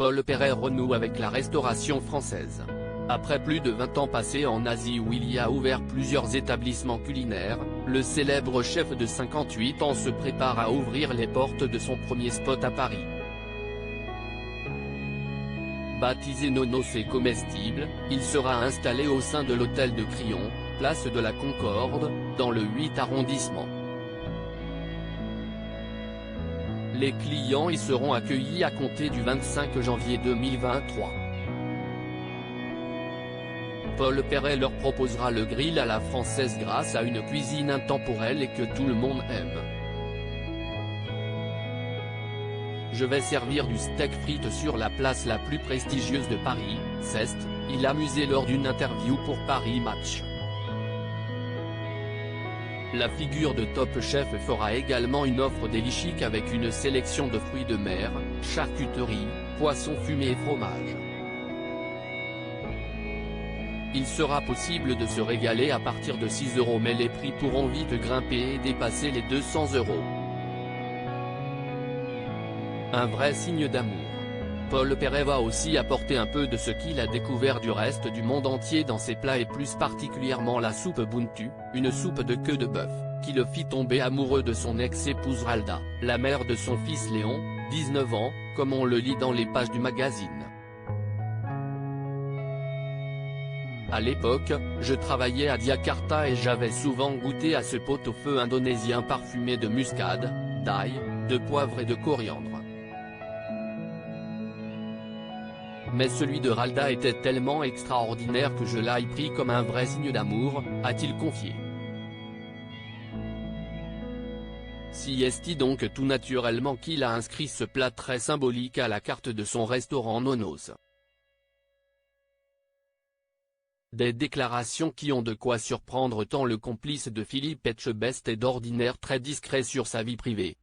Paul Perret renoue avec la restauration française. Après plus de 20 ans passés en Asie où il y a ouvert plusieurs établissements culinaires, le célèbre chef de 58 ans se prépare à ouvrir les portes de son premier spot à Paris. Baptisé Nonos et comestible, il sera installé au sein de l'hôtel de Crillon, place de la Concorde, dans le 8 arrondissement. Les clients y seront accueillis à compter du 25 janvier 2023. Paul Perret leur proposera le grill à la française grâce à une cuisine intemporelle et que tout le monde aime. Je vais servir du steak frites sur la place la plus prestigieuse de Paris, s'est il amusé lors d'une interview pour Paris Match. La figure de Top Chef fera également une offre délichique avec une sélection de fruits de mer, charcuterie, poissons fumés et fromage. Il sera possible de se régaler à partir de 6 € mais les prix pourront vite grimper et dépasser les 200 €. Un vrai signe d'amour. Paul Perret va aussi apporter un peu de ce qu'il a découvert du reste du monde entier dans ses plats et plus particulièrement la soupe Buntu, une soupe de queue de bœuf, qui le fit tomber amoureux de son ex-épouse Ralda, la mère de son fils Léon, 19 ans, comme on le lit dans les pages du magazine. À l'époque, je travaillais à Jakarta et j'avais souvent goûté à ce pot-au-feu indonésien parfumé de muscade, d'ail, de poivre et de coriandre. Mais celui de Ralda était tellement extraordinaire que je l'ai pris comme un vrai signe d'amour, a-t-il confié. Si est donc tout naturellement qu'il a inscrit ce plat très symbolique à la carte de son restaurant Nonos. Des déclarations qui ont de quoi surprendre tant le complice de Philippe Etchebest est d'ordinaire très discret sur sa vie privée.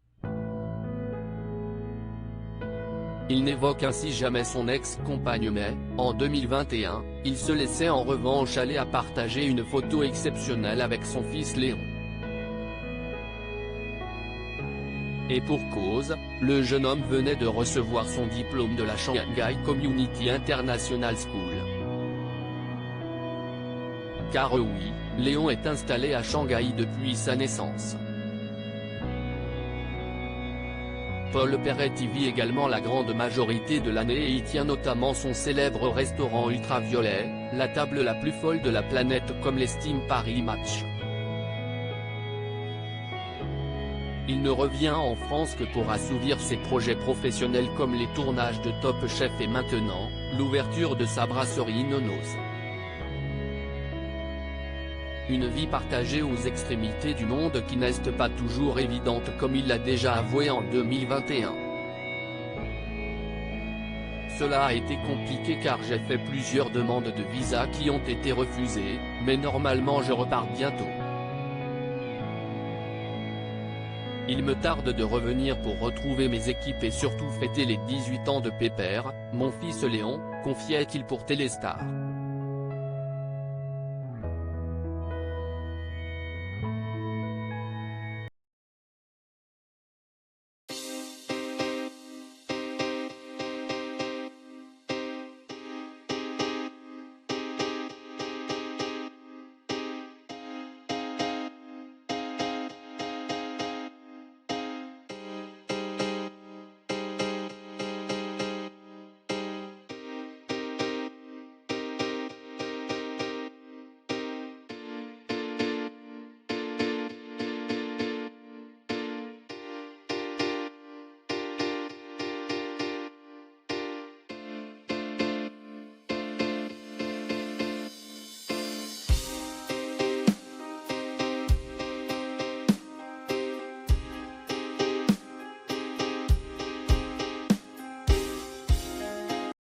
Il n'évoque ainsi jamais son ex-compagne mais, en 2021, il se laissait en revanche aller à partager une photo exceptionnelle avec son fils Léon. Et pour cause, le jeune homme venait de recevoir son diplôme de la Shanghai Community International School. Car oui, Léon est installé à Shanghai depuis sa naissance. Paul Perret y vit également la grande majorité de l'année et y tient notamment son célèbre restaurant ultraviolet, la table la plus folle de la planète comme l'estime Paris Match. Il ne revient en France que pour assouvir ses projets professionnels comme les tournages de Top Chef et maintenant, l'ouverture de sa brasserie Nonos. Une vie partagée aux extrémités du monde qui n'est pas toujours évidente comme il l'a déjà avoué en 2021. Cela a été compliqué car j'ai fait plusieurs demandes de visa qui ont été refusées, mais normalement je repars bientôt. Il me tarde de revenir pour retrouver mes équipes et surtout fêter les 18 ans de Pépère, mon fils Léon, confiait-il pour Téléstar.